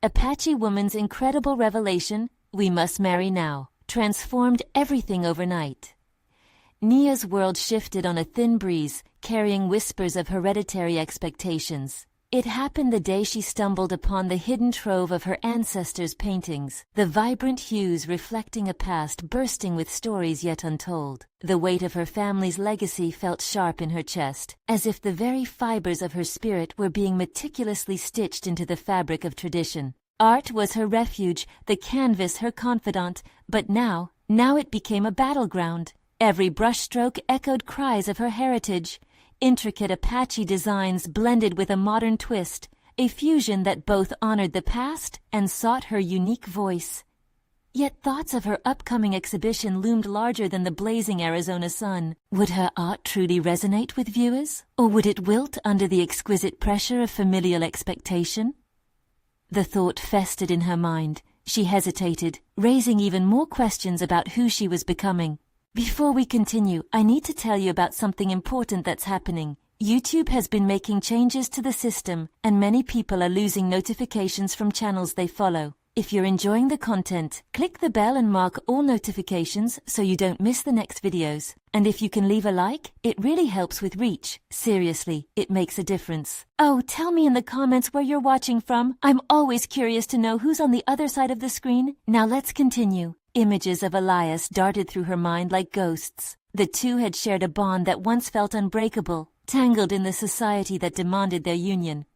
Apache woman's incredible revelation, "We must marry now," transformed everything overnight. Nia's world shifted on a thin breeze, carrying whispers of hereditary expectations. It happened the day she stumbled upon the hidden trove of her ancestors' paintings, the vibrant hues reflecting a past bursting with stories yet untold. The weight of her family's legacy felt sharp in her chest, as if the very fibers of her spirit were being meticulously stitched into the fabric of tradition. Art was her refuge, the canvas her confidant, but now it became a battleground. Every brushstroke echoed cries of her heritage. Intricate Apache designs blended with a modern twist, a fusion that both honored the past and sought her unique voice. Yet thoughts of her upcoming exhibition loomed larger than the blazing Arizona sun. Would her art truly resonate with viewers, or would it wilt under the exquisite pressure of familial expectation? The thought festered in her mind. She hesitated, raising even more questions about who she was becoming. Before we continue, I need to tell you about something important that's happening. YouTube has been making changes to the system, and many people are losing notifications from channels they follow. If you're enjoying the content, click the bell and mark all notifications so you don't miss the next videos. And if you can leave a like, it really helps with reach. Seriously, it makes a difference. Oh, tell me in the comments where you're watching from. I'm always curious to know who's on the other side of the screen. Now let's continue. Images of Elias darted through her mind like ghosts. The two had shared a bond that once felt unbreakable, tangled in the society that demanded their union.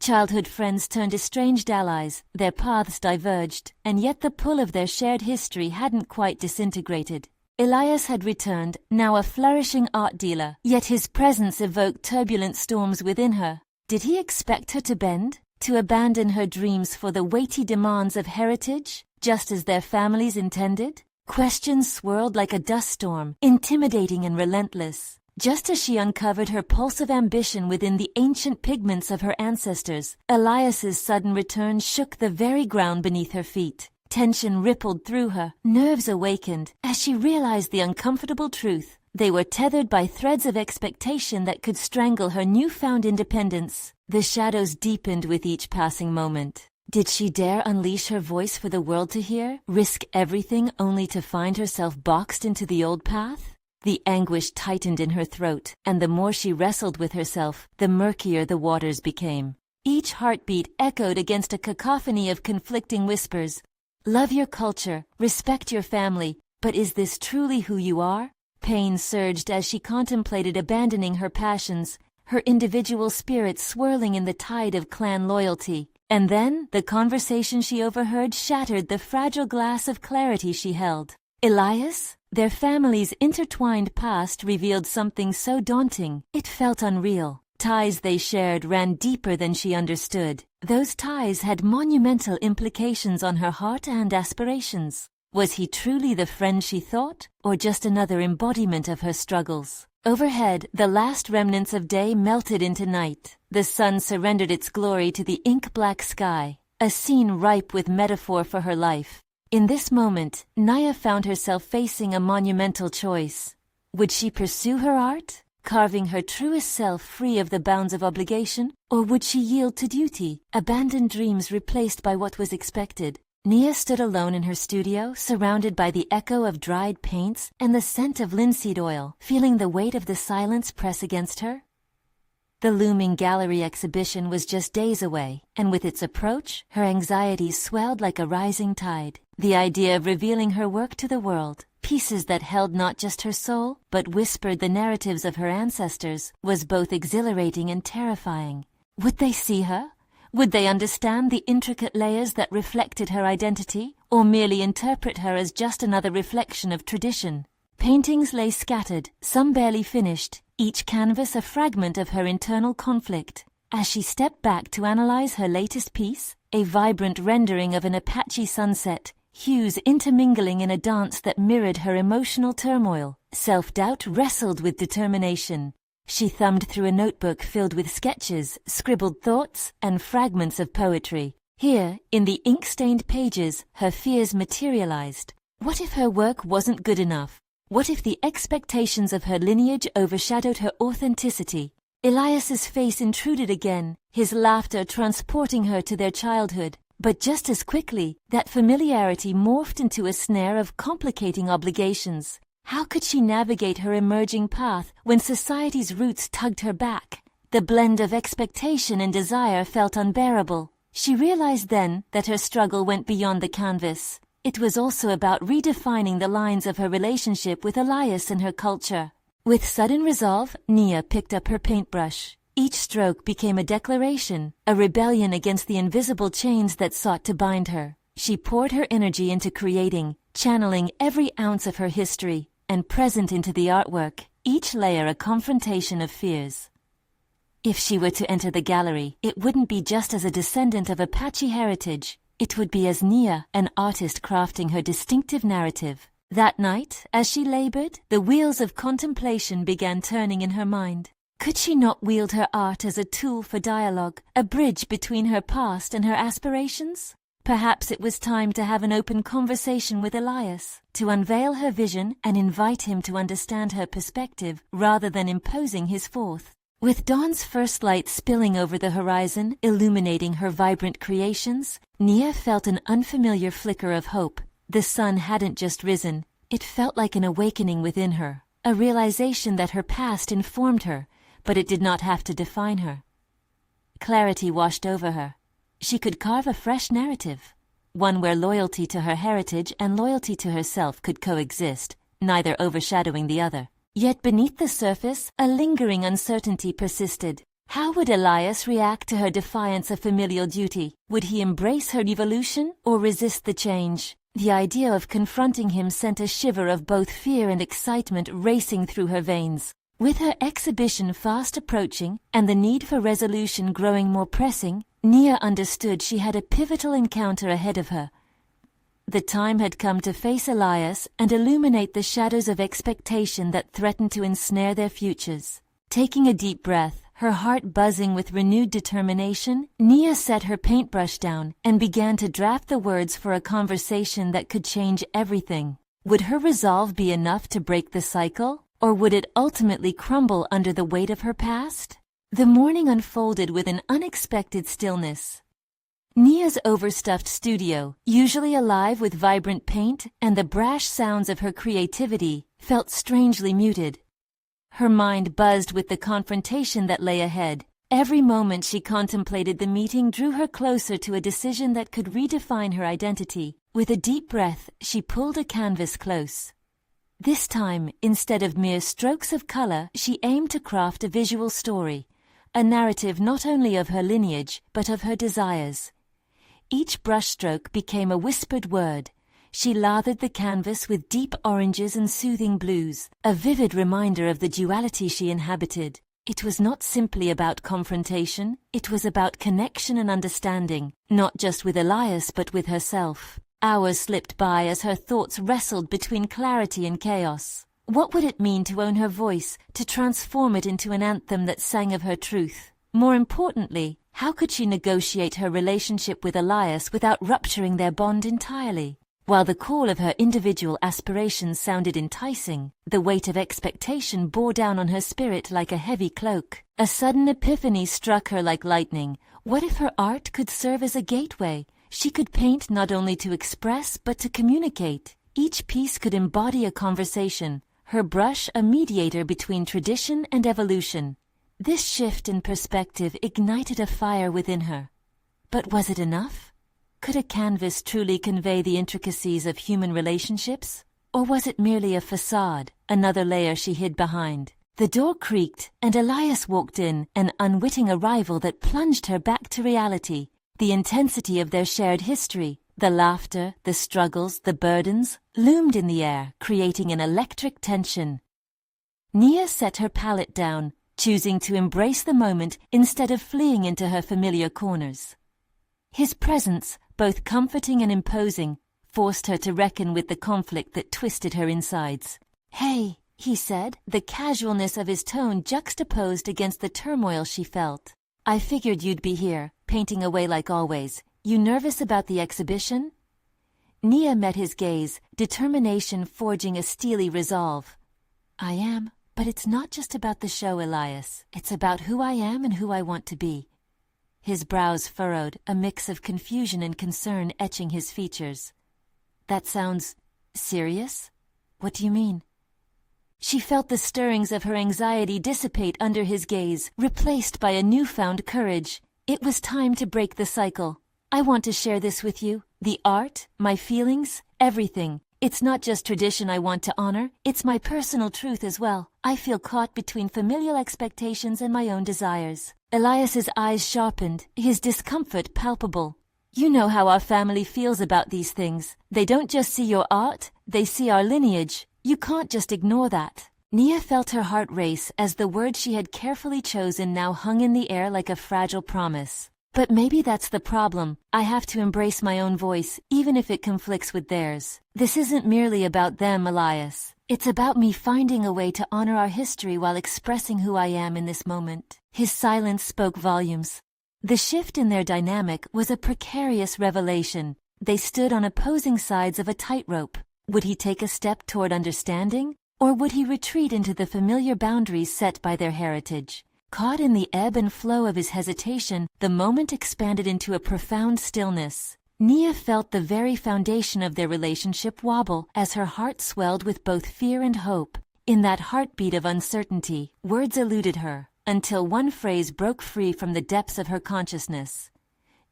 Childhood friends turned estranged allies, their paths diverged, and yet the pull of their shared history hadn't quite disintegrated. Elias had returned, now a flourishing art dealer, yet his presence evoked turbulent storms within her. Did he expect her to bend, to abandon her dreams for the weighty demands of heritage, just as their families intended? Questions swirled like a dust storm, intimidating and relentless. Just as she uncovered her pulse of ambition within the ancient pigments of her ancestors, Elias's sudden return shook the very ground beneath her feet. Tension rippled through her, nerves awakened, as she realized the uncomfortable truth. They were tethered by threads of expectation that could strangle her newfound independence. The shadows deepened with each passing moment. Did she dare unleash her voice for the world to hear, risk everything only to find herself boxed into the old path? The anguish tightened in her throat, and the more she wrestled with herself, the murkier the waters became. Each heartbeat echoed against a cacophony of conflicting whispers. Love your culture, respect your family, but is this truly who you are? Pain surged as she contemplated abandoning her passions, her individual spirit swirling in the tide of clan loyalty. And then, the conversation she overheard shattered the fragile glass of clarity she held. Elias? Their family's intertwined past revealed something so daunting, it felt unreal. Ties they shared ran deeper than she understood. Those ties had monumental implications on her heart and aspirations. Was he truly the friend she thought, or just another embodiment of her struggles? Overhead, the last remnants of day melted into night. The sun surrendered its glory to the ink-black sky, a scene ripe with metaphor for her life. In this moment, Nia found herself facing a monumental choice. Would she pursue her art, carving her truest self free of the bounds of obligation, or would she yield to duty, abandon dreams replaced by what was expected? Nia stood alone in her studio, surrounded by the echo of dried paints and the scent of linseed oil, feeling the weight of the silence press against her. The looming gallery exhibition was just days away, and with its approach, her anxiety swelled like a rising tide. The idea of revealing her work to the world, pieces that held not just her soul, but whispered the narratives of her ancestors, was both exhilarating and terrifying. Would they see her? Would they understand the intricate layers that reflected her identity, or merely interpret her as just another reflection of tradition? Paintings lay scattered, some barely finished, each canvas a fragment of her internal conflict. As she stepped back to analyze her latest piece, a vibrant rendering of an Apache sunset, hues intermingling in a dance that mirrored her emotional turmoil, self-doubt wrestled with determination. She thumbed through a notebook filled with sketches, scribbled thoughts, and fragments of poetry. Here, in the ink-stained pages, her fears materialized. What if her work wasn't good enough? What if the expectations of her lineage overshadowed her authenticity? Elias's face intruded again, his laughter transporting her to their childhood. But just as quickly, that familiarity morphed into a snare of complicating obligations. How could she navigate her emerging path when society's roots tugged her back? The blend of expectation and desire felt unbearable. She realized then that her struggle went beyond the canvas. It was also about redefining the lines of her relationship with Elias and her culture. With sudden resolve, Nia picked up her paintbrush. Each stroke became a declaration, a rebellion against the invisible chains that sought to bind her. She poured her energy into creating, channeling every ounce of her history and present into the artwork, each layer a confrontation of fears. If she were to enter the gallery, it wouldn't be just as a descendant of Apache heritage. It would be as Nia, an artist crafting her distinctive narrative. That night, as she labored, the wheels of contemplation began turning in her mind. Could she not wield her art as a tool for dialogue, a bridge between her past and her aspirations? Perhaps it was time to have an open conversation with Elias, to unveil her vision and invite him to understand her perspective rather than imposing his forth. With dawn's first light spilling over the horizon, illuminating her vibrant creations, Nia felt an unfamiliar flicker of hope. The sun hadn't just risen. It felt like an awakening within her, a realization that her past informed her, but it did not have to define her. Clarity washed over her. She could carve a fresh narrative, one where loyalty to her heritage and loyalty to herself could coexist, neither overshadowing the other. Yet beneath the surface, a lingering uncertainty persisted. How would Elias react to her defiance of familial duty? Would he embrace her evolution or resist the change? The idea of confronting him sent a shiver of both fear and excitement racing through her veins. With her exhibition fast approaching and the need for resolution growing more pressing, Nia understood she had a pivotal encounter ahead of her. The time had come to face Elias and illuminate the shadows of expectation that threatened to ensnare their futures. Taking a deep breath, her heart buzzing with renewed determination, Nia set her paintbrush down and began to draft the words for a conversation that could change everything. Would her resolve be enough to break the cycle, or would it ultimately crumble under the weight of her past? The morning unfolded with an unexpected stillness. Nia's overstuffed studio, usually alive with vibrant paint and the brash sounds of her creativity, felt strangely muted. Her mind buzzed with the confrontation that lay ahead. Every moment she contemplated the meeting drew her closer to a decision that could redefine her identity. With a deep breath, she pulled a canvas close. This time, instead of mere strokes of color, she aimed to craft a visual story, a narrative not only of her lineage, but of her desires. Each brushstroke became a whispered word. She lathered the canvas with deep oranges and soothing blues, a vivid reminder of the duality she inhabited. It was not simply about confrontation, it was about connection and understanding, not just with Elias but with herself. Hours slipped by as her thoughts wrestled between clarity and chaos. What would it mean to own her voice, to transform it into an anthem that sang of her truth? More importantly, how could she negotiate her relationship with Elias without rupturing their bond entirely? While the call of her individual aspirations sounded enticing, the weight of expectation bore down on her spirit like a heavy cloak. A sudden epiphany struck her like lightning. What if her art could serve as a gateway? She could paint not only to express but to communicate. Each piece could embody a conversation, her brush a mediator between tradition and evolution. This shift in perspective ignited a fire within her. But was it enough? Could a canvas truly convey the intricacies of human relationships? Or was it merely a facade, another layer she hid behind? The door creaked, and Elias walked in, an unwitting arrival that plunged her back to reality. The intensity of their shared history, the laughter, the struggles, the burdens, loomed in the air, creating an electric tension. Nia set her palette down, choosing to embrace the moment instead of fleeing into her familiar corners. His presence, both comforting and imposing, forced her to reckon with the conflict that twisted her insides. "Hey," he said, the casualness of his tone juxtaposed against the turmoil she felt. "I figured you'd be here, painting away like always. You nervous about the exhibition?" Nia met his gaze, determination forging a steely resolve. "I am, but it's not just about the show, Elias. It's about who I am and who I want to be." His brows furrowed, a mix of confusion and concern etching his features. That sounds serious? What do you mean? She felt the stirrings of her anxiety dissipate under his gaze, replaced by a newfound courage. It was time to break the cycle. I want to share this with you. The art, my feelings, everything. It's not just tradition I want to honor, it's my personal truth as well. I feel caught between familial expectations and my own desires. Elias's eyes sharpened, his discomfort palpable. You know how our family feels about these things. They don't just see your art, they see our lineage. You can't just ignore that. Nia felt her heart race as the words she had carefully chosen now hung in the air like a fragile promise. But maybe that's the problem. I have to embrace my own voice, even if it conflicts with theirs. This isn't merely about them, Elias. It's about me finding a way to honor our history while expressing who I am in this moment. His silence spoke volumes. The shift in their dynamic was a precarious revelation. They stood on opposing sides of a tightrope. Would he take a step toward understanding, or would he retreat into the familiar boundaries set by their heritage? Caught in the ebb and flow of his hesitation, the moment expanded into a profound stillness. Nia felt the very foundation of their relationship wobble as her heart swelled with both fear and hope. In that heartbeat of uncertainty, words eluded her, until one phrase broke free from the depths of her consciousness.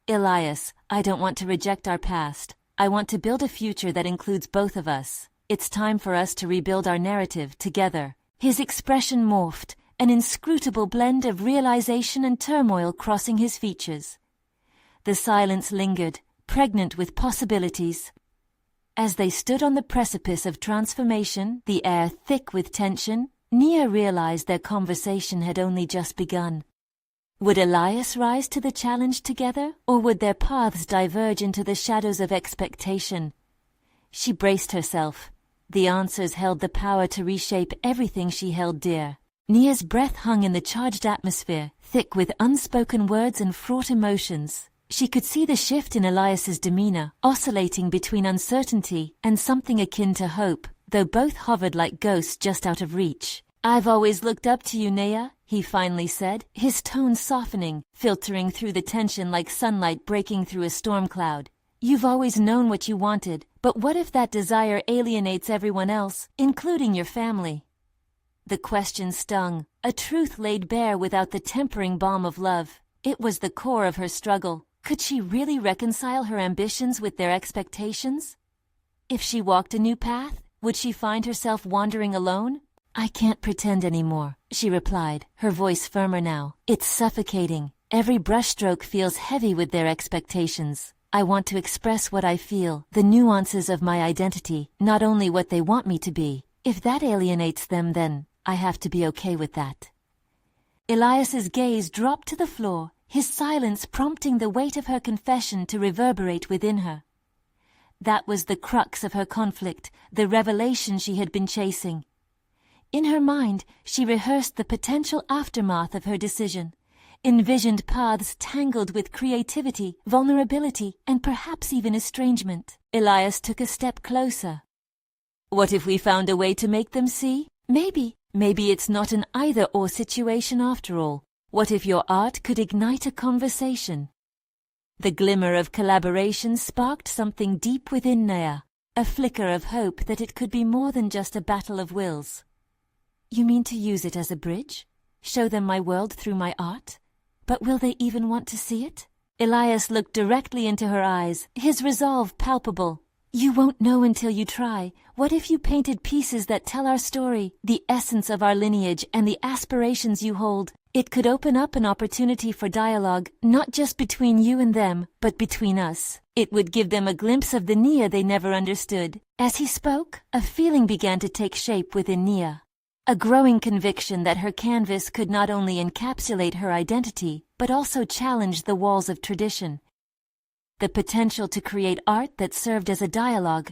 Elias, I don't want to reject our past. I want to build a future that includes both of us. It's time for us to rebuild our narrative together. His expression morphed, an inscrutable blend of realization and turmoil crossing his features. The silence lingered, pregnant with possibilities. As they stood on the precipice of transformation, the air thick with tension, Nia realized their conversation had only just begun. Would Elias rise to the challenge together, or would their paths diverge into the shadows of expectation? She braced herself. The answers held the power to reshape everything she held dear. Nia's breath hung in the charged atmosphere, thick with unspoken words and fraught emotions. She could see the shift in Elias's demeanor, oscillating between uncertainty and something akin to hope, though both hovered like ghosts just out of reach. I've always looked up to you, Nia, he finally said, his tone softening, filtering through the tension like sunlight breaking through a storm cloud. You've always known what you wanted, but what if that desire alienates everyone else, including your family? The question stung, a truth laid bare without the tempering balm of love. It was the core of her struggle. Could she really reconcile her ambitions with their expectations? If she walked a new path, would she find herself wandering alone? I can't pretend anymore, she replied, her voice firmer now. It's suffocating. Every brushstroke feels heavy with their expectations. I want to express what I feel, the nuances of my identity, not only what they want me to be. If that alienates them, then I have to be okay with that. Elias's gaze dropped to the floor, his silence prompting the weight of her confession to reverberate within her. That was the crux of her conflict, the revelation she had been chasing. In her mind, she rehearsed the potential aftermath of her decision, envisioned paths tangled with creativity, vulnerability, and perhaps even estrangement. Elias took a step closer. What if we found a way to make them see? Maybe it's not an either-or situation after all. What if your art could ignite a conversation? The glimmer of collaboration sparked something deep within Nia, a flicker of hope that it could be more than just a battle of wills. You mean to use it as a bridge? Show them my world through my art? But will they even want to see it? Elias looked directly into her eyes, his resolve palpable. You won't know until you try. What if you painted pieces that tell our story, the essence of our lineage and the aspirations you hold? It could open up an opportunity for dialogue, not just between you and them, but between us. It would give them a glimpse of the Nia they never understood. As he spoke, a feeling began to take shape within Nia. A growing conviction that her canvas could not only encapsulate her identity, but also challenge the walls of tradition. The potential to create art that served as a dialogue,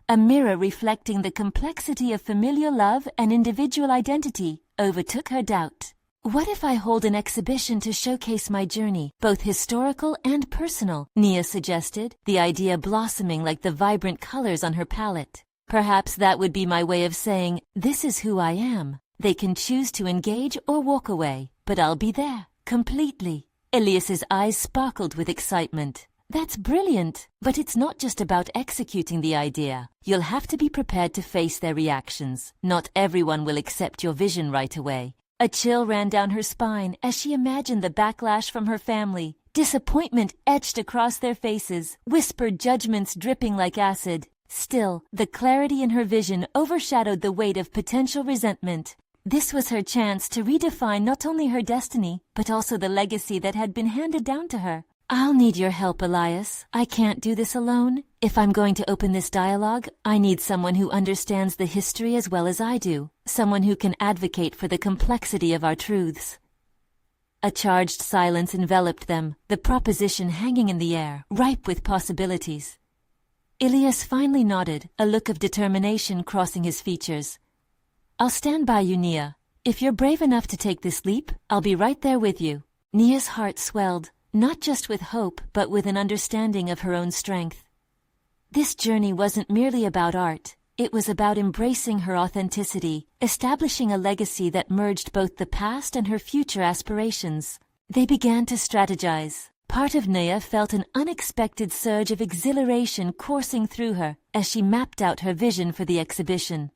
a mirror reflecting the complexity of familial love and individual identity, overtook her doubt. What if I hold an exhibition to showcase my journey, both historical and personal? Nia suggested, the idea blossoming like the vibrant colors on her palette. Perhaps that would be my way of saying, this is who I am. They can choose to engage or walk away, but I'll be there, completely. Elias's eyes sparkled with excitement. That's brilliant, but it's not just about executing the idea. You'll have to be prepared to face their reactions. Not everyone will accept your vision right away. A chill ran down her spine as she imagined the backlash from her family. Disappointment etched across their faces, whispered judgments dripping like acid. Still, the clarity in her vision overshadowed the weight of potential resentment. This was her chance to redefine not only her destiny, but also the legacy that had been handed down to her. I'll need your help, Elias. I can't do this alone. If I'm going to open this dialogue, I need someone who understands the history as well as I do. Someone who can advocate for the complexity of our truths. A charged silence enveloped them, the proposition hanging in the air, ripe with possibilities. Elias finally nodded, a look of determination crossing his features. I'll stand by you, Nia. If you're brave enough to take this leap, I'll be right there with you. Nia's heart swelled, not just with hope, but with an understanding of her own strength. This journey wasn't merely about art. It was about embracing her authenticity, establishing a legacy that merged both the past and her future aspirations. They began to strategize. Part of Nia felt an unexpected surge of exhilaration coursing through her as she mapped out her vision for the exhibition.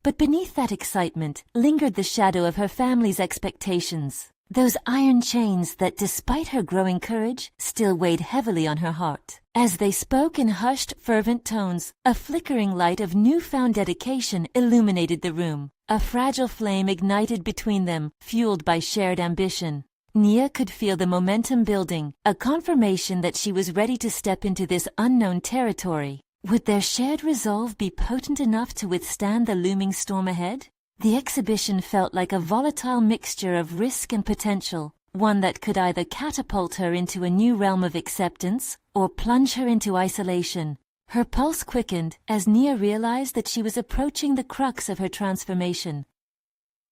But beneath that excitement lingered the shadow of her family's expectations. Those iron chains that, despite her growing courage, still weighed heavily on her heart. As they spoke in hushed, fervent tones, a flickering light of newfound dedication illuminated the room. A fragile flame ignited between them, fueled by shared ambition. Nia could feel the momentum building, a confirmation that she was ready to step into this unknown territory. Would their shared resolve be potent enough to withstand the looming storm ahead? The exhibition felt like a volatile mixture of risk and potential, one that could either catapult her into a new realm of acceptance or plunge her into isolation. Her pulse quickened as Nia realized that she was approaching the crux of her transformation.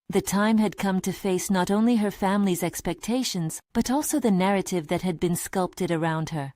The time had come to face not only her family's expectations, but also the narrative that had been sculpted around her.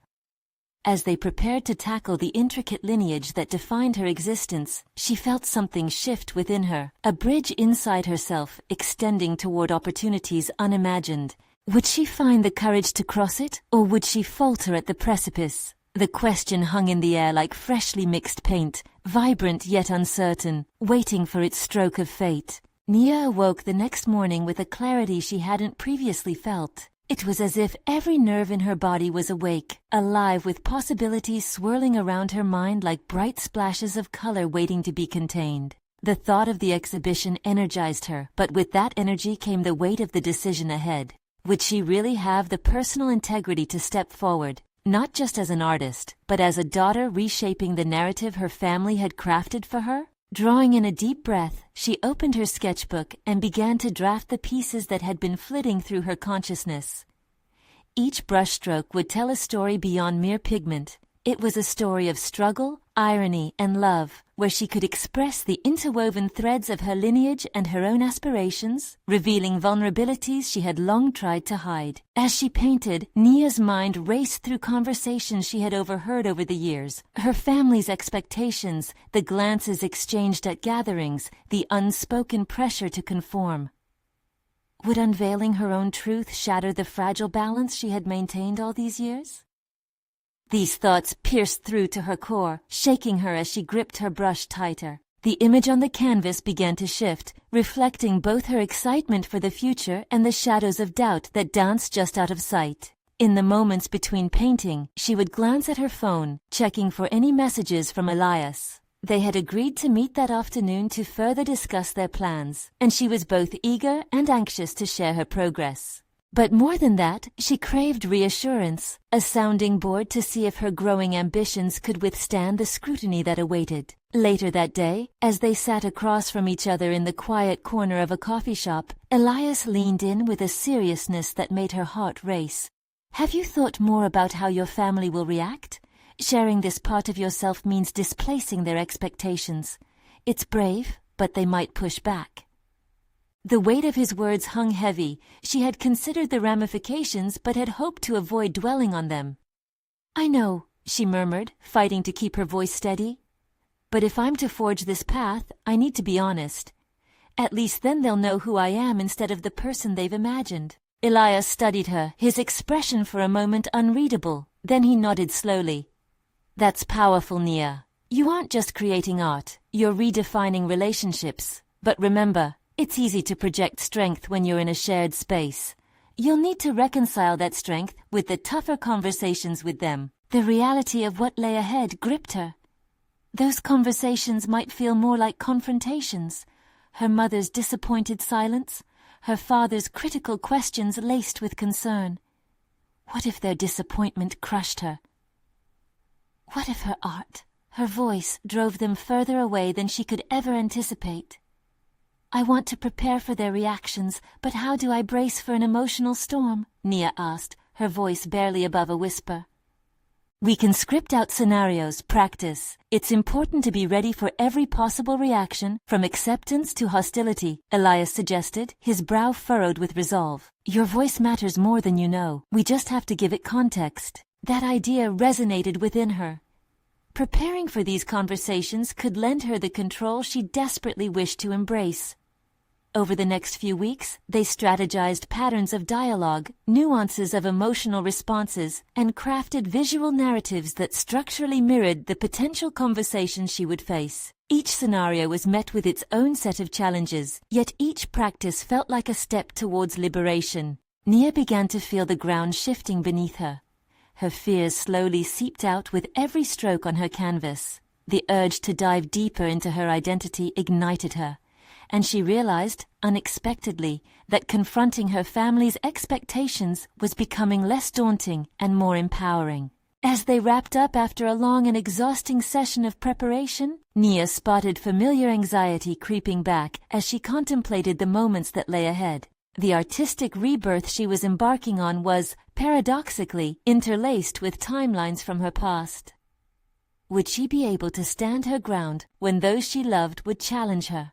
As they prepared to tackle the intricate lineage that defined her existence, she felt something shift within her, a bridge inside herself extending toward opportunities unimagined. Would she find the courage to cross it, or would she falter at the precipice? The question hung in the air like freshly mixed paint, vibrant yet uncertain, waiting for its stroke of fate. Nia awoke the next morning with a clarity she hadn't previously felt. It was as if every nerve in her body was awake, alive with possibilities swirling around her mind like bright splashes of color waiting to be contained. The thought of the exhibition energized her, but with that energy came the weight of the decision ahead. Would she really have the personal integrity to step forward, not just as an artist, but as a daughter reshaping the narrative her family had crafted for her? Drawing in a deep breath, she opened her sketchbook and began to draft the pieces that had been flitting through her consciousness. Each brushstroke would tell a story beyond mere pigment. It was a story of struggle, irony, and love, where she could express the interwoven threads of her lineage and her own aspirations, revealing vulnerabilities she had long tried to hide. As she painted, Nia's mind raced through conversations she had overheard over the years, her family's expectations, the glances exchanged at gatherings, the unspoken pressure to conform. Would unveiling her own truth shatter the fragile balance she had maintained all these years? These thoughts pierced through to her core, shaking her as she gripped her brush tighter. The image on the canvas began to shift, reflecting both her excitement for the future and the shadows of doubt that danced just out of sight. In the moments between painting, she would glance at her phone, checking for any messages from Elias. They had agreed to meet that afternoon to further discuss their plans, and she was both eager and anxious to share her progress. But more than that, she craved reassurance, a sounding board to see if her growing ambitions could withstand the scrutiny that awaited. Later that day, as they sat across from each other in the quiet corner of a coffee shop, Elias leaned in with a seriousness that made her heart race. Have you thought more about how your family will react? Sharing this part of yourself means displacing their expectations. It's brave, but they might push back. The weight of his words hung heavy. She had considered the ramifications but had hoped to avoid dwelling on them. I know, she murmured, fighting to keep her voice steady. But if I'm to forge this path, I need to be honest. At least then they'll know who I am instead of the person they've imagined. Elias studied her, his expression for a moment unreadable. Then he nodded slowly. That's powerful, Nia. You aren't just creating art, you're redefining relationships. But remember, it's easy to project strength when you're in a shared space. You'll need to reconcile that strength with the tougher conversations with them. The reality of what lay ahead gripped her. Those conversations might feel more like confrontations. Her mother's disappointed silence, her father's critical questions laced with concern. What if their disappointment crushed her? What if her art, her voice, drove them further away than she could ever anticipate? I want to prepare for their reactions, but how do I brace for an emotional storm? Nia asked, her voice barely above a whisper. We can script out scenarios, practice. It's important to be ready for every possible reaction, from acceptance to hostility, Elias suggested, his brow furrowed with resolve. Your voice matters more than you know. We just have to give it context. That idea resonated within her. Preparing for these conversations could lend her the control she desperately wished to embrace. Over the next few weeks, they strategized patterns of dialogue, nuances of emotional responses, and crafted visual narratives that structurally mirrored the potential conversations she would face. Each scenario was met with its own set of challenges, yet each practice felt like a step towards liberation. Nia began to feel the ground shifting beneath her. Her fears slowly seeped out with every stroke on her canvas. The urge to dive deeper into her identity ignited her, and she realized, unexpectedly, that confronting her family's expectations was becoming less daunting and more empowering. As they wrapped up after a long and exhausting session of preparation, Nia spotted familiar anxiety creeping back as she contemplated the moments that lay ahead. The artistic rebirth she was embarking on was, paradoxically, interlaced with timelines from her past. Would she be able to stand her ground when those she loved would challenge her?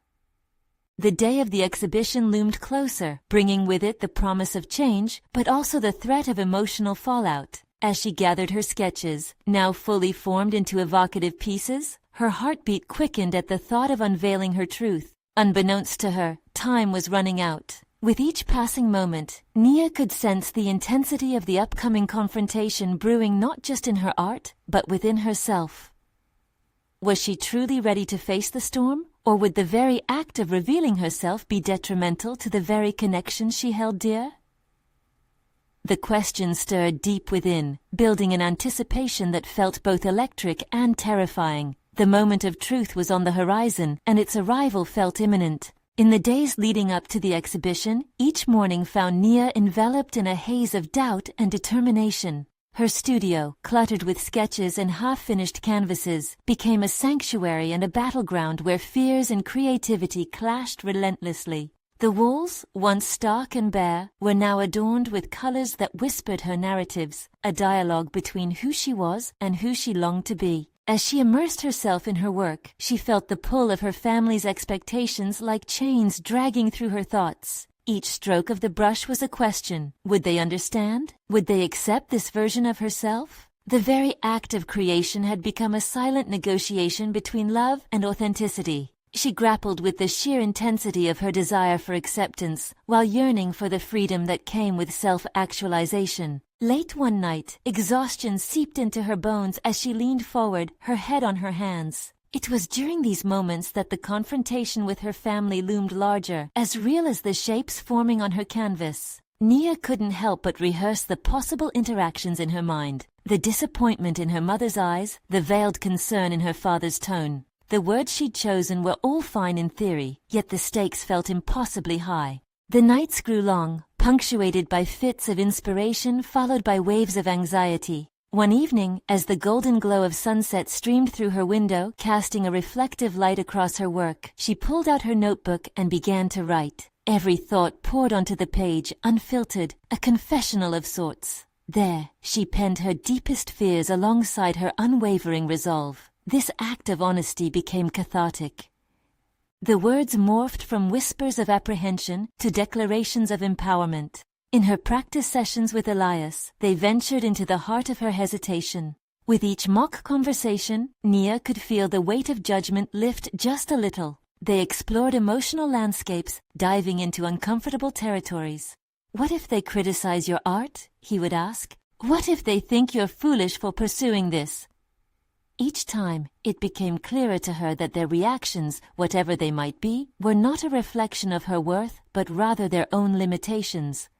The day of the exhibition loomed closer, bringing with it the promise of change, but also the threat of emotional fallout. As she gathered her sketches, now fully formed into evocative pieces, her heartbeat quickened at the thought of unveiling her truth. Unbeknownst to her, time was running out. With each passing moment, Nia could sense the intensity of the upcoming confrontation brewing not just in her art, but within herself. Was she truly ready to face the storm? Or would the very act of revealing herself be detrimental to the very connection she held dear? The question stirred deep within, building an anticipation that felt both electric and terrifying. The moment of truth was on the horizon, and its arrival felt imminent. In the days leading up to the exhibition, each morning found Nia enveloped in a haze of doubt and determination. Her studio, cluttered with sketches and half-finished canvases, became a sanctuary and a battleground where fears and creativity clashed relentlessly. The walls, once stark and bare, were now adorned with colors that whispered her narratives, a dialogue between who she was and who she longed to be. As she immersed herself in her work, she felt the pull of her family's expectations like chains dragging through her thoughts. Each stroke of the brush was a question. Would they understand? Would they accept this version of herself? The very act of creation had become a silent negotiation between love and authenticity. She grappled with the sheer intensity of her desire for acceptance, while yearning for the freedom that came with self-actualization. Late one night, exhaustion seeped into her bones as she leaned forward, her head on her hands. It was during these moments that the confrontation with her family loomed larger, as real as the shapes forming on her canvas. Nia couldn't help but rehearse the possible interactions in her mind. The disappointment in her mother's eyes, the veiled concern in her father's tone. The words she'd chosen were all fine in theory, yet the stakes felt impossibly high. The nights grew long, punctuated by fits of inspiration followed by waves of anxiety. One evening, as the golden glow of sunset streamed through her window, casting a reflective light across her work, she pulled out her notebook and began to write. Every thought poured onto the page, unfiltered, a confessional of sorts. There, she penned her deepest fears alongside her unwavering resolve. This act of honesty became cathartic. The words morphed from whispers of apprehension to declarations of empowerment. In her practice sessions with Elias, they ventured into the heart of her hesitation. With each mock conversation, Nia could feel the weight of judgment lift just a little. They explored emotional landscapes, diving into uncomfortable territories. What if they criticize your art? He would ask. What if they think you're foolish for pursuing this? Each time, it became clearer to her that their reactions, whatever they might be, were not a reflection of her worth, but rather their own limitations.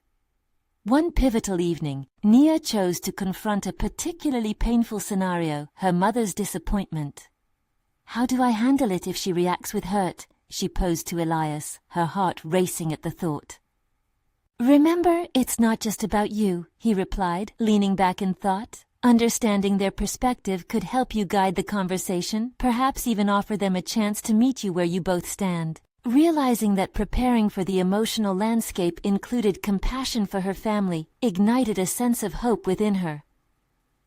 One pivotal evening, Nia chose to confront a particularly painful scenario, her mother's disappointment. How do I handle it if she reacts with hurt? She posed to Elias, her heart racing at the thought. Remember, it's not just about you, he replied, leaning back in thought. Understanding their perspective could help you guide the conversation, perhaps even offer them a chance to meet you where you both stand. Realizing that preparing for the emotional landscape included compassion for her family, ignited a sense of hope within her.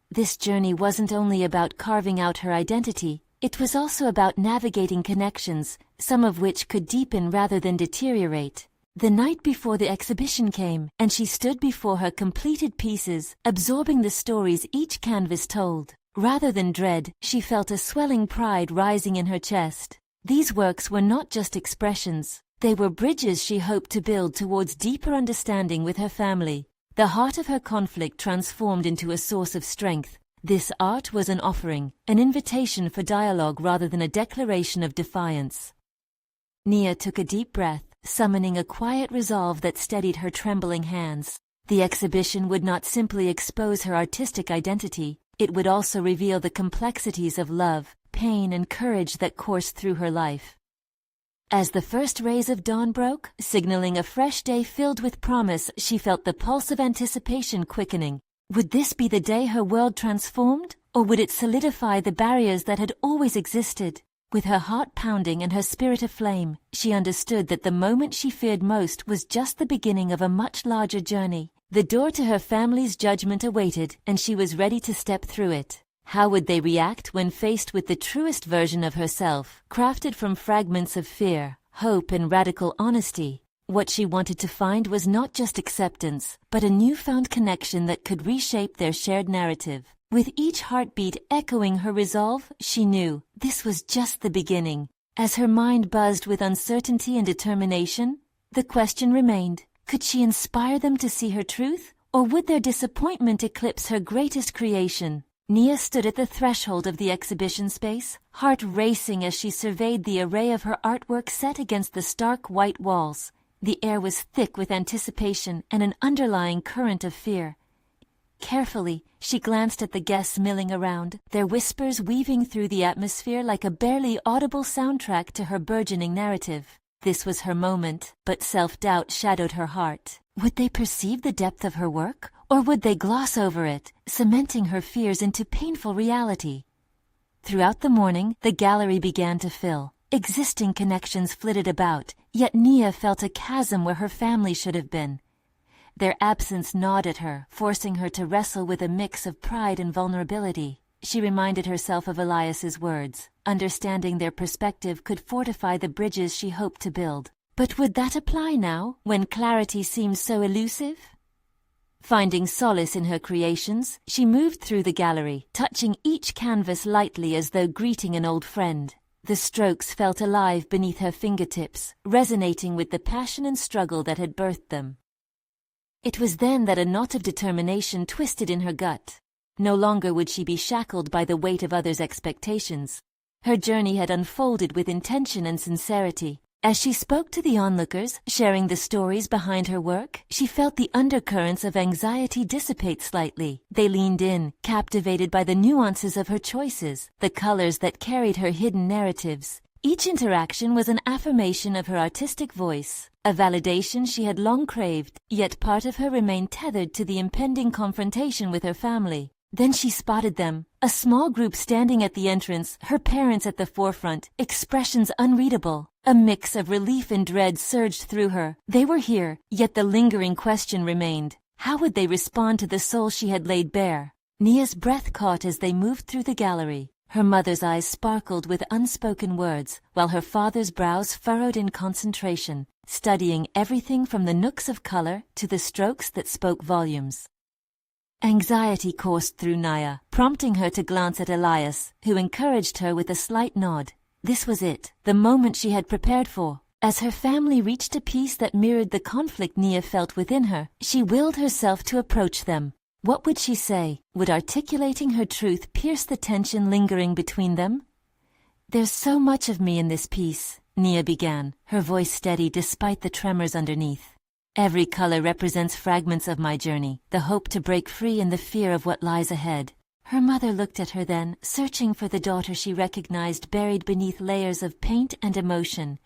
This journey wasn't only about carving out her identity, it was also about navigating connections, some of which could deepen rather than deteriorate. The night before the exhibition came, and she stood before her completed pieces, absorbing the stories each canvas told. Rather than dread, she felt a swelling pride rising in her chest. These works were not just expressions, they were bridges she hoped to build towards deeper understanding with her family. The heart of her conflict transformed into a source of strength. This art was an offering, an invitation for dialogue rather than a declaration of defiance. Nia took a deep breath, summoning a quiet resolve that steadied her trembling hands. The exhibition would not simply expose her artistic identity, it would also reveal the complexities of love, pain, and courage that coursed through her life. As the first rays of dawn broke, signaling a fresh day filled with promise, she felt the pulse of anticipation quickening. Would this be the day her world transformed, or would it solidify the barriers that had always existed? With her heart pounding and her spirit aflame, she understood that the moment she feared most was just the beginning of a much larger journey. The door to her family's judgment awaited, and she was ready to step through it. How would they react when faced with the truest version of herself, crafted from fragments of fear, hope, and radical honesty? What she wanted to find was not just acceptance, but a newfound connection that could reshape their shared narrative. With each heartbeat echoing her resolve, she knew this was just the beginning. As her mind buzzed with uncertainty and determination, the question remained, could she inspire them to see her truth, or would their disappointment eclipse her greatest creation? Nia stood at the threshold of the exhibition space, heart racing as she surveyed the array of her artwork set against the stark white walls. The air was thick with anticipation and an underlying current of fear. Carefully, she glanced at the guests milling around, their whispers weaving through the atmosphere like a barely audible soundtrack to her burgeoning narrative. This was her moment, but self-doubt shadowed her heart. Would they perceive the depth of her work, or would they gloss over it, cementing her fears into painful reality? Throughout the morning, the gallery began to fill. Existing connections flitted about, yet Nia felt a chasm where her family should have been. Their absence gnawed at her, forcing her to wrestle with a mix of pride and vulnerability. She reminded herself of Elias's words. Understanding their perspective could fortify the bridges she hoped to build. But would that apply now, when clarity seemed so elusive? Finding solace in her creations, she moved through the gallery, touching each canvas lightly as though greeting an old friend. The strokes felt alive beneath her fingertips, resonating with the passion and struggle that had birthed them. It was then that a knot of determination twisted in her gut. No longer would she be shackled by the weight of others' expectations. Her journey had unfolded with intention and sincerity. As she spoke to the onlookers, sharing the stories behind her work, she felt the undercurrents of anxiety dissipate slightly. They leaned in, captivated by the nuances of her choices, the colors that carried her hidden narratives. Each interaction was an affirmation of her artistic voice, a validation she had long craved, yet part of her remained tethered to the impending confrontation with her family. Then she spotted them, a small group standing at the entrance, her parents at the forefront, expressions unreadable. A mix of relief and dread surged through her. They were here, yet the lingering question remained. How would they respond to the soul she had laid bare? Nia's breath caught as they moved through the gallery. Her mother's eyes sparkled with unspoken words, while her father's brows furrowed in concentration, studying everything from the nooks of color to the strokes that spoke volumes. Anxiety coursed through Nia, prompting her to glance at Elias, who encouraged her with a slight nod. This was it, the moment she had prepared for. As her family reached a peace that mirrored the conflict Nia felt within her, she willed herself to approach them. What would she say? Would articulating her truth pierce the tension lingering between them? "There's so much of me in this piece," Nia began, her voice steady despite the tremors underneath. "Every color represents fragments of my journey, the hope to break free and the fear of what lies ahead." Her mother looked at her then, searching for the daughter she recognized buried beneath layers of paint and emotion.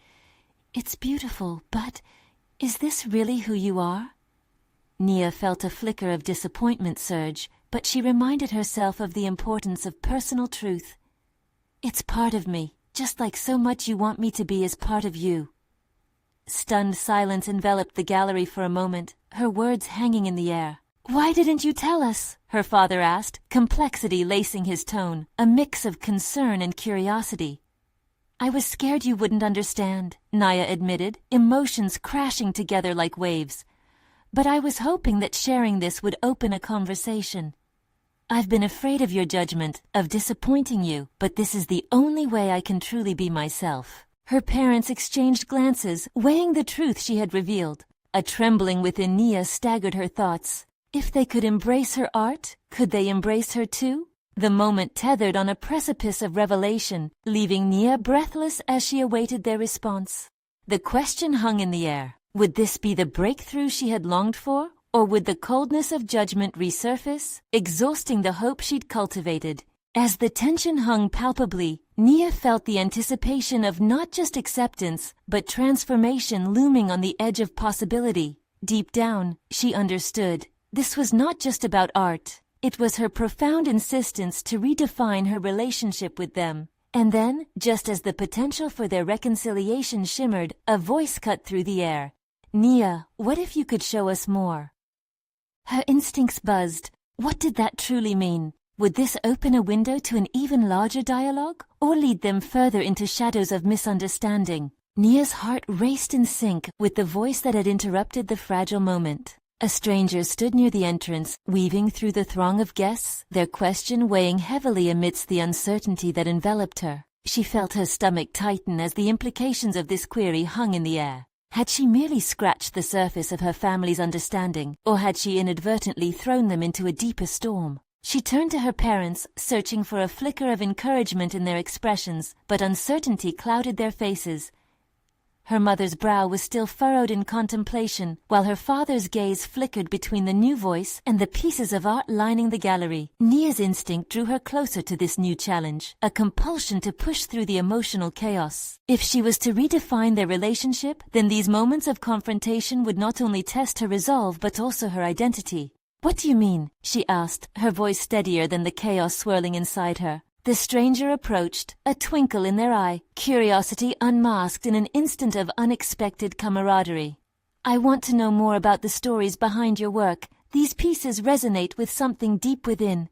"It's beautiful, but is this really who you are?" Nia felt a flicker of disappointment surge, but she reminded herself of the importance of personal truth. "It's part of me, just like so much you want me to be is part of you." Stunned silence enveloped the gallery for a moment, her words hanging in the air. "Why didn't you tell us?" her father asked, complexity lacing his tone, a mix of concern and curiosity. "I was scared you wouldn't understand," Nia admitted, emotions crashing together like waves. "But I was hoping that sharing this would open a conversation. I've been afraid of your judgment, of disappointing you, but this is the only way I can truly be myself." Her parents exchanged glances, weighing the truth she had revealed. A trembling within Nia staggered her thoughts. If they could embrace her art, could they embrace her too? The moment tethered on a precipice of revelation, leaving Nia breathless as she awaited their response. The question hung in the air. Would this be the breakthrough she had longed for? Or would the coldness of judgment resurface, exhausting the hope she'd cultivated? As the tension hung palpably, Nia felt the anticipation of not just acceptance, but transformation looming on the edge of possibility. Deep down, she understood. This was not just about art. It was her profound insistence to redefine her relationship with them. And then, just as the potential for their reconciliation shimmered, a voice cut through the air. "Nia, what if you could show us more?" Her instincts buzzed. What did that truly mean? Would this open a window to an even larger dialogue, or lead them further into shadows of misunderstanding? Nia's heart raced in sync with the voice that had interrupted the fragile moment. A stranger stood near the entrance, weaving through the throng of guests, their question weighing heavily amidst the uncertainty that enveloped her. She felt her stomach tighten as the implications of this query hung in the air. Had she merely scratched the surface of her family's understanding, or had she inadvertently thrown them into a deeper storm? She turned to her parents, searching for a flicker of encouragement in their expressions, but uncertainty clouded their faces. Her mother's brow was still furrowed in contemplation, while her father's gaze flickered between the new voice and the pieces of art lining the gallery. Nia's instinct drew her closer to this new challenge, a compulsion to push through the emotional chaos. If she was to redefine their relationship, then these moments of confrontation would not only test her resolve but also her identity. "What do you mean?" she asked, her voice steadier than the chaos swirling inside her. The stranger approached, a twinkle in their eye, curiosity unmasked in an instant of unexpected camaraderie. "I want to know more about the stories behind your work. These pieces resonate with something deep within.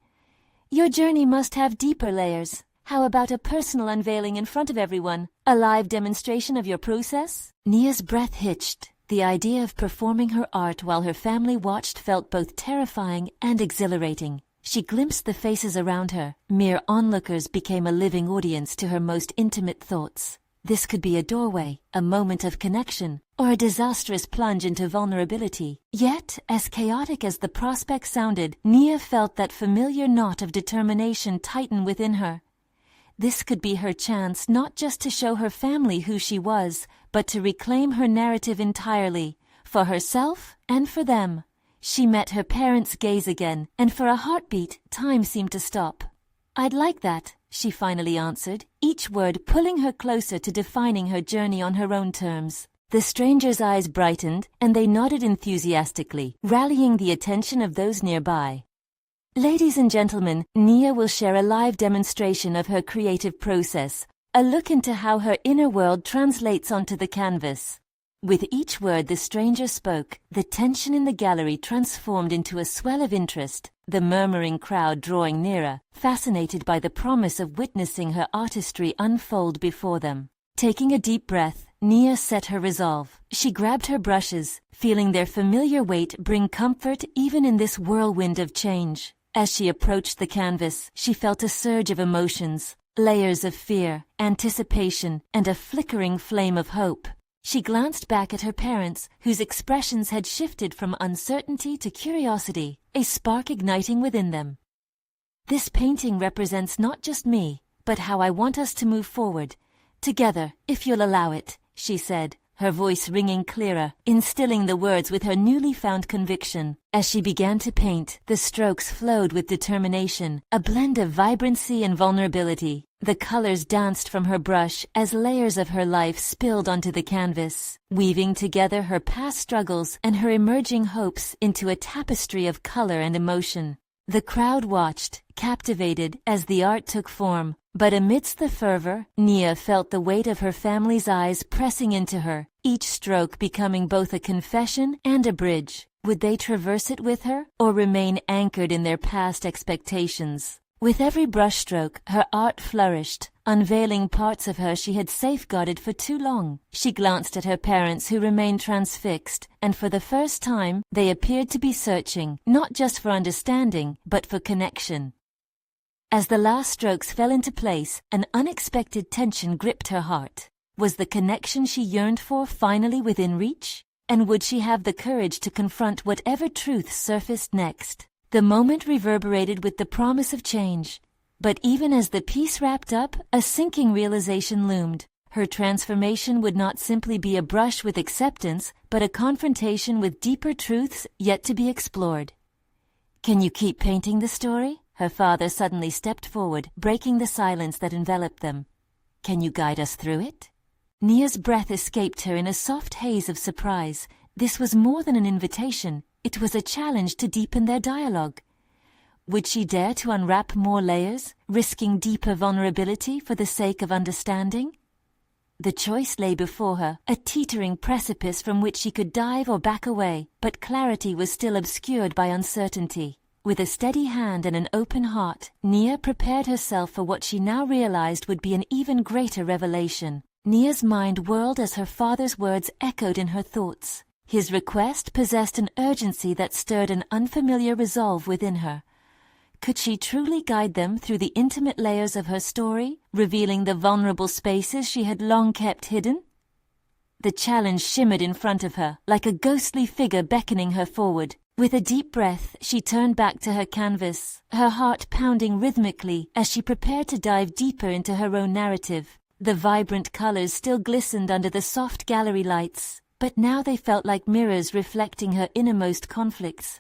Your journey must have deeper layers. How about a personal unveiling in front of everyone? A live demonstration of your process?" Nia's breath hitched. The idea of performing her art while her family watched felt both terrifying and exhilarating. She glimpsed the faces around her. Mere onlookers became a living audience to her most intimate thoughts. This could be a doorway, a moment of connection, or a disastrous plunge into vulnerability. Yet, as chaotic as the prospect sounded, Nia felt that familiar knot of determination tighten within her. This could be her chance not just to show her family who she was, but to reclaim her narrative entirely, for herself and for them. She met her parents' gaze again, and for a heartbeat, time seemed to stop. "I'd like that," she finally answered, each word pulling her closer to defining her journey on her own terms. The stranger's eyes brightened, and they nodded enthusiastically, rallying the attention of those nearby. "Ladies and gentlemen, Nia will share a live demonstration of her creative process, a look into how her inner world translates onto the canvas." With each word the stranger spoke, the tension in the gallery transformed into a swell of interest, the murmuring crowd drawing nearer, fascinated by the promise of witnessing her artistry unfold before them. Taking a deep breath, Nia set her resolve. She grabbed her brushes, feeling their familiar weight bring comfort even in this whirlwind of change. As she approached the canvas, she felt a surge of emotions, layers of fear, anticipation, and a flickering flame of hope. She glanced back at her parents, whose expressions had shifted from uncertainty to curiosity, a spark igniting within them. "This painting represents not just me, but how I want us to move forward, together, if you'll allow it," she said, her voice ringing clearer, instilling the words with her newly found conviction. As she began to paint, the strokes flowed with determination, a blend of vibrancy and vulnerability. The colors danced from her brush as layers of her life spilled onto the canvas, weaving together her past struggles and her emerging hopes into a tapestry of color and emotion. The crowd watched, captivated, as the art took form, but amidst the fervor, Nia felt the weight of her family's eyes pressing into her, each stroke becoming both a confession and a bridge. Would they traverse it with her, or remain anchored in their past expectations? With every brushstroke, her art flourished, unveiling parts of her she had safeguarded for too long. She glanced at her parents, who remained transfixed, and for the first time, they appeared to be searching, not just for understanding, but for connection. As the last strokes fell into place, an unexpected tension gripped her heart. Was the connection she yearned for finally within reach? And would she have the courage to confront whatever truth surfaced next? The moment reverberated with the promise of change. But even as the piece wrapped up, a sinking realization loomed. Her transformation would not simply be a brush with acceptance, but a confrontation with deeper truths yet to be explored. "Can you keep painting the story?" Her father suddenly stepped forward, breaking the silence that enveloped them. "Can you guide us through it?" Nia's breath escaped her in a soft haze of surprise. This was more than an invitation. It was a challenge to deepen their dialogue. Would she dare to unwrap more layers, risking deeper vulnerability for the sake of understanding? The choice lay before her, a teetering precipice from which she could dive or back away, but clarity was still obscured by uncertainty. With a steady hand and an open heart, Nia prepared herself for what she now realized would be an even greater revelation. Nia's mind whirled as her father's words echoed in her thoughts. His request possessed an urgency that stirred an unfamiliar resolve within her. Could she truly guide them through the intimate layers of her story, revealing the vulnerable spaces she had long kept hidden? The challenge shimmered in front of her, like a ghostly figure beckoning her forward. With a deep breath, she turned back to her canvas, her heart pounding rhythmically as she prepared to dive deeper into her own narrative. The vibrant colors still glistened under the soft gallery lights, but now they felt like mirrors reflecting her innermost conflicts.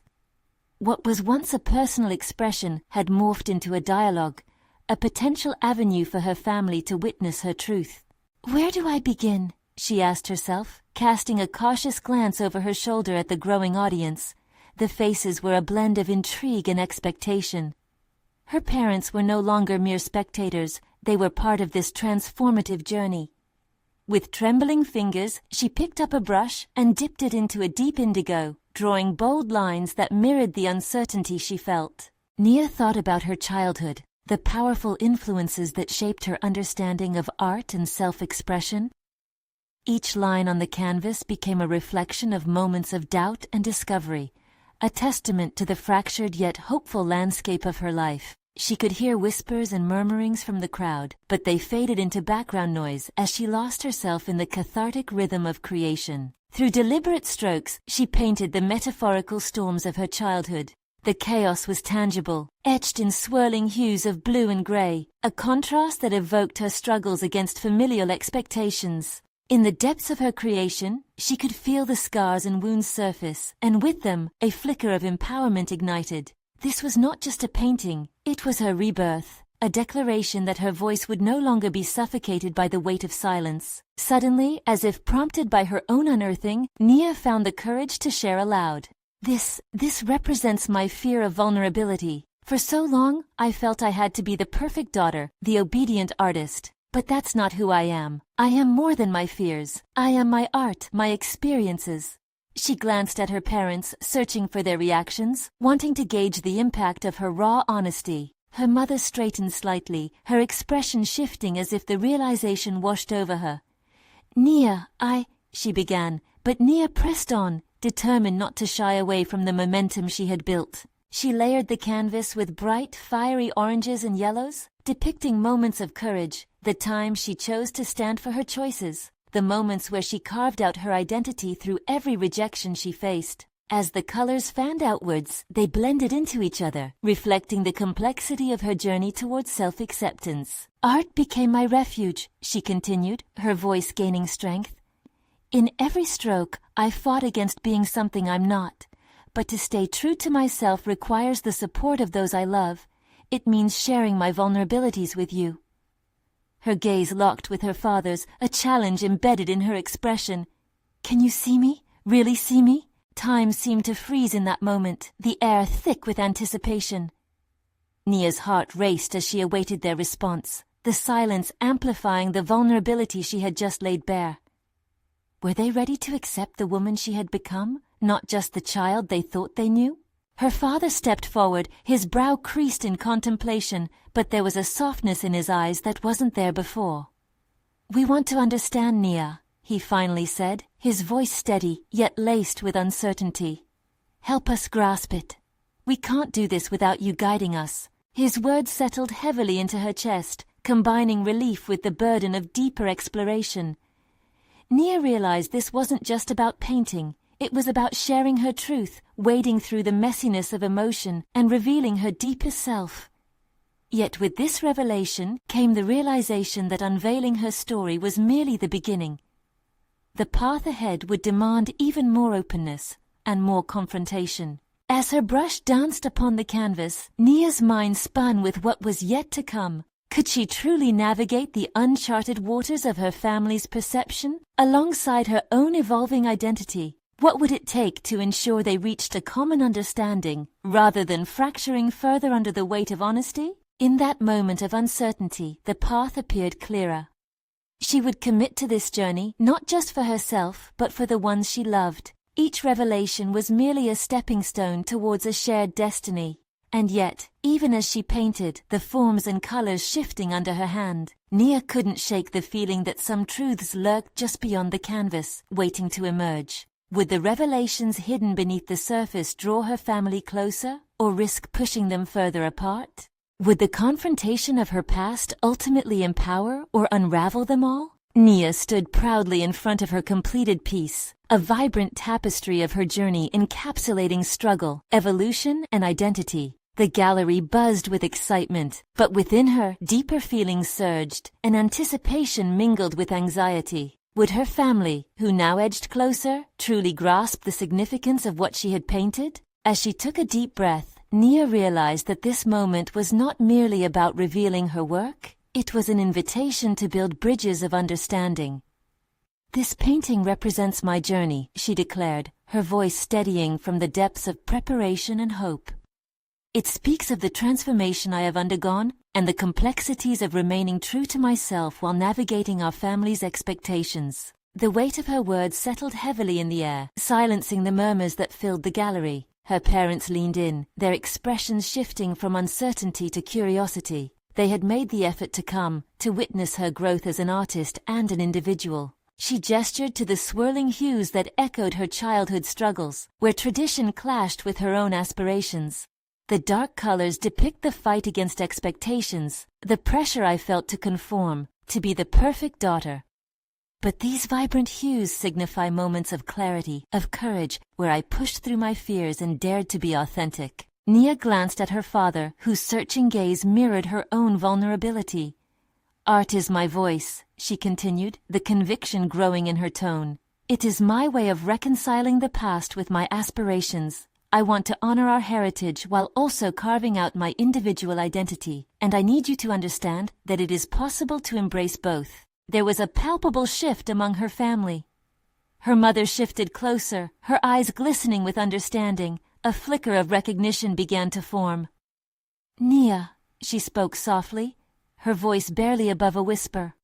What was once a personal expression had morphed into a dialogue, a potential avenue for her family to witness her truth. "Where do I begin?" she asked herself, casting a cautious glance over her shoulder at the growing audience. The faces were a blend of intrigue and expectation. Her parents were no longer mere spectators, they were part of this transformative journey. With trembling fingers, she picked up a brush and dipped it into a deep indigo, drawing bold lines that mirrored the uncertainty she felt. Nia thought about her childhood, the powerful influences that shaped her understanding of art and self-expression. Each line on the canvas became a reflection of moments of doubt and discovery, a testament to the fractured yet hopeful landscape of her life. She could hear whispers and murmurings from the crowd, but they faded into background noise as she lost herself in the cathartic rhythm of creation. Through deliberate strokes, she painted the metaphorical storms of her childhood. The chaos was tangible, etched in swirling hues of blue and gray, a contrast that evoked her struggles against familial expectations. In the depths of her creation, she could feel the scars and wounds surface, and with them, a flicker of empowerment ignited. This was not just a painting, it was her rebirth, a declaration that her voice would no longer be suffocated by the weight of silence. Suddenly, as if prompted by her own unearthing, Nia found the courage to share aloud. This represents my fear of vulnerability. For so long, I felt I had to be the perfect daughter, the obedient artist. But that's not who I am. I am more than my fears. I am my art, my experiences. She glanced at her parents, searching for their reactions, wanting to gauge the impact of her raw honesty. Her mother straightened slightly, her expression shifting as if the realization washed over her. "Nia, she began, but Nia pressed on, determined not to shy away from the momentum she had built. She layered the canvas with bright, fiery oranges and yellows, depicting moments of courage, the time she chose to stand for her choices. the moments where she carved out her identity through every rejection she faced. As the colors fanned outwards, they blended into each other, reflecting the complexity of her journey towards self-acceptance. Art became my refuge, she continued, her voice gaining strength. In every stroke, I fought against being something I'm not. But to stay true to myself requires the support of those I love. It means sharing my vulnerabilities with you. Her gaze locked with her father's, a challenge embedded in her expression. Can you see me? Really see me? Time seemed to freeze in that moment, the air thick with anticipation. Nia's heart raced as she awaited their response, the silence amplifying the vulnerability she had just laid bare. Were they ready to accept the woman she had become, not just the child they thought they knew? Her father stepped forward, his brow creased in contemplation, but there was a softness in his eyes that wasn't there before. We want to understand, Nia, he finally said, his voice steady, yet laced with uncertainty. Help us grasp it. We can't do this without you guiding us. His words settled heavily into her chest, combining relief with the burden of deeper exploration. Nia realized this wasn't just about painting. It was about sharing her truth, wading through the messiness of emotion, and revealing her deepest self. Yet with this revelation came the realization that unveiling her story was merely the beginning. The path ahead would demand even more openness and more confrontation. As her brush danced upon the canvas, Nia's mind spun with what was yet to come. Could she truly navigate the uncharted waters of her family's perception, alongside her own evolving identity? What would it take to ensure they reached a common understanding, rather than fracturing further under the weight of honesty? In that moment of uncertainty, the path appeared clearer. She would commit to this journey, not just for herself, but for the ones she loved. Each revelation was merely a stepping stone towards a shared destiny. And yet, even as she painted, the forms and colors shifting under her hand, Nia couldn't shake the feeling that some truths lurked just beyond the canvas, waiting to emerge. Would the revelations hidden beneath the surface draw her family closer, or risk pushing them further apart? Would the confrontation of her past ultimately empower or unravel them all? Nia stood proudly in front of her completed piece, a vibrant tapestry of her journey encapsulating struggle, evolution, and identity. The gallery buzzed with excitement, but within her, deeper feelings surged, and anticipation mingled with anxiety. Would her family, who now edged closer, truly grasp the significance of what she had painted? As she took a deep breath, Nia realized that this moment was not merely about revealing her work. It was an invitation to build bridges of understanding. This painting represents my journey, she declared, her voice steadying from the depths of preparation and hope. It speaks of the transformation I have undergone and the complexities of remaining true to myself while navigating our family's expectations. The weight of her words settled heavily in the air, silencing the murmurs that filled the gallery. Her parents leaned in, their expressions shifting from uncertainty to curiosity. They had made the effort to come, to witness her growth as an artist and an individual. She gestured to the swirling hues that echoed her childhood struggles, where tradition clashed with her own aspirations. The dark colors depict the fight against expectations, the pressure I felt to conform, to be the perfect daughter. But these vibrant hues signify moments of clarity, of courage, where I pushed through my fears and dared to be authentic. Nia glanced at her father, whose searching gaze mirrored her own vulnerability. Art is my voice, she continued, the conviction growing in her tone. It is my way of reconciling the past with my aspirations. I want to honor our heritage while also carving out my individual identity, and I need you to understand that it is possible to embrace both. There was a palpable shift among her family. Her mother shifted closer, her eyes glistening with understanding. A flicker of recognition began to form. Nia, she spoke softly, her voice barely above a whisper.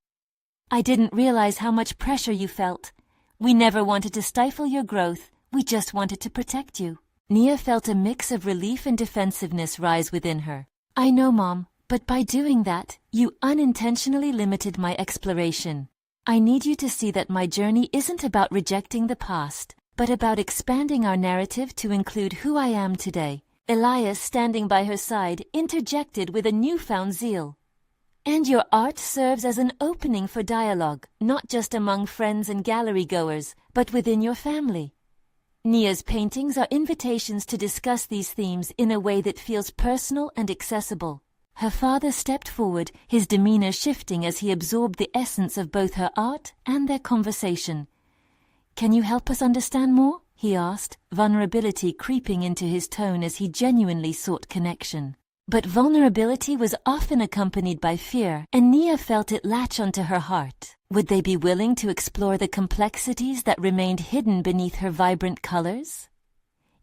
I didn't realize how much pressure you felt. We never wanted to stifle your growth, we just wanted to protect you. Nia felt a mix of relief and defensiveness rise within her. I know, Mom, but by doing that, you unintentionally limited my exploration. I need you to see that my journey isn't about rejecting the past, but about expanding our narrative to include who I am today. Elias, standing by her side, interjected with a newfound zeal. And your art serves as an opening for dialogue, not just among friends and gallery goers, but within your family. Nia's paintings are invitations to discuss these themes in a way that feels personal and accessible. Her father stepped forward, his demeanor shifting as he absorbed the essence of both her art and their conversation. "Can you help us understand more?" he asked, vulnerability creeping into his tone as he genuinely sought connection. But vulnerability was often accompanied by fear, and Nia felt it latch onto her heart. Would they be willing to explore the complexities that remained hidden beneath her vibrant colors?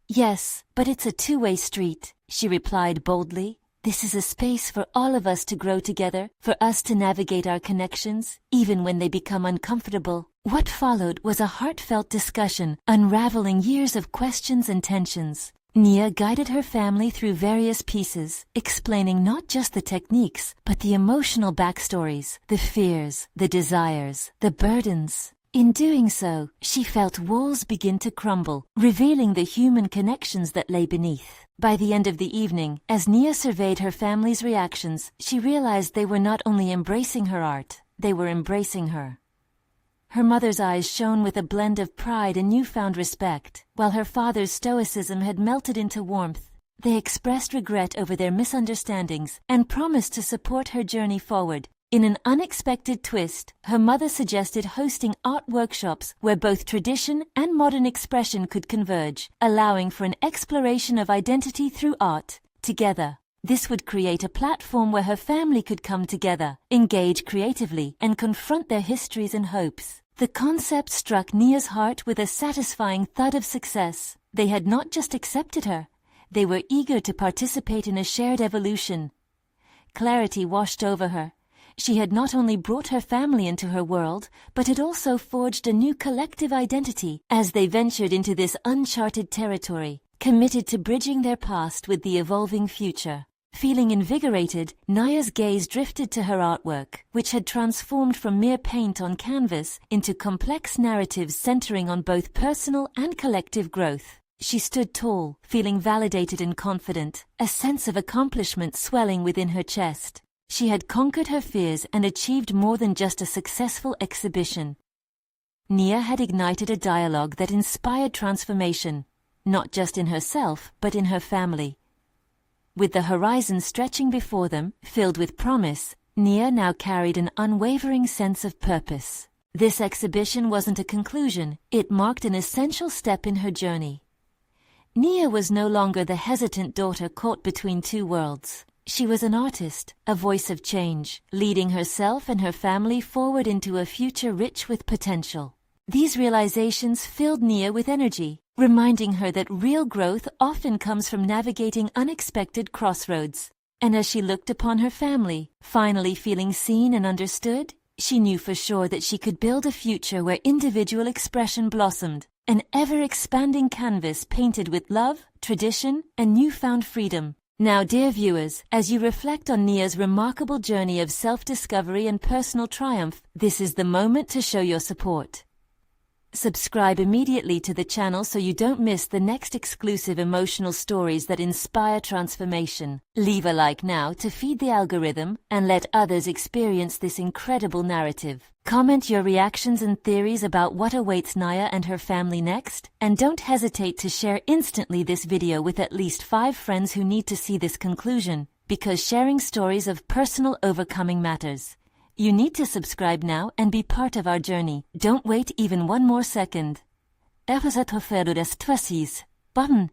"Yes, but it's a two-way street," she replied boldly. "This is a space for all of us to grow together, for us to navigate our connections, even when they become uncomfortable." What followed was a heartfelt discussion, unraveling years of questions and tensions. Nia guided her family through various pieces, explaining not just the techniques, but the emotional backstories, the fears, the desires, the burdens. In doing so, she felt walls begin to crumble, revealing the human connections that lay beneath. By the end of the evening, as Nia surveyed her family's reactions, she realized they were not only embracing her art, they were embracing her. Her mother's eyes shone with a blend of pride and newfound respect, while her father's stoicism had melted into warmth. They expressed regret over their misunderstandings and promised to support her journey forward. In an unexpected twist, her mother suggested hosting art workshops where both tradition and modern expression could converge, allowing for an exploration of identity through art, together. This would create a platform where her family could come together, engage creatively, and confront their histories and hopes. The concept struck Nia's heart with a satisfying thud of success. They had not just accepted her, they were eager to participate in a shared evolution. Clarity washed over her. She had not only brought her family into her world, but had also forged a new collective identity as they ventured into this uncharted territory, committed to bridging their past with the evolving future. Feeling invigorated, Nia's gaze drifted to her artwork, which had transformed from mere paint on canvas into complex narratives centering on both personal and collective growth. She stood tall, feeling validated and confident, a sense of accomplishment swelling within her chest. She had conquered her fears and achieved more than just a successful exhibition. Nia had ignited a dialogue that inspired transformation, not just in herself, but in her family. With the horizon stretching before them, filled with promise, Nia now carried an unwavering sense of purpose. This exhibition wasn't a conclusion, it marked an essential step in her journey. Nia was no longer the hesitant daughter caught between two worlds. She was an artist, a voice of change, leading herself and her family forward into a future rich with potential. These realizations filled Nia with energy, reminding her that real growth often comes from navigating unexpected crossroads. And as she looked upon her family, finally feeling seen and understood, she knew for sure that she could build a future where individual expression blossomed, an ever-expanding canvas painted with love, tradition, and newfound freedom. Now, dear viewers, as you reflect on Nia's remarkable journey of self-discovery and personal triumph, this is the moment to show your support. Subscribe immediately to the channel so you don't miss the next exclusive emotional stories that inspire transformation. Leave a like now to feed the algorithm and let others experience this incredible narrative. Comment your reactions and theories about what awaits Nia and her family next, and don't hesitate to share instantly this video with at least 5 friends who need to see this conclusion, because sharing stories of personal overcoming matters. You need to subscribe now and be part of our journey. Don't wait even one more second. Button.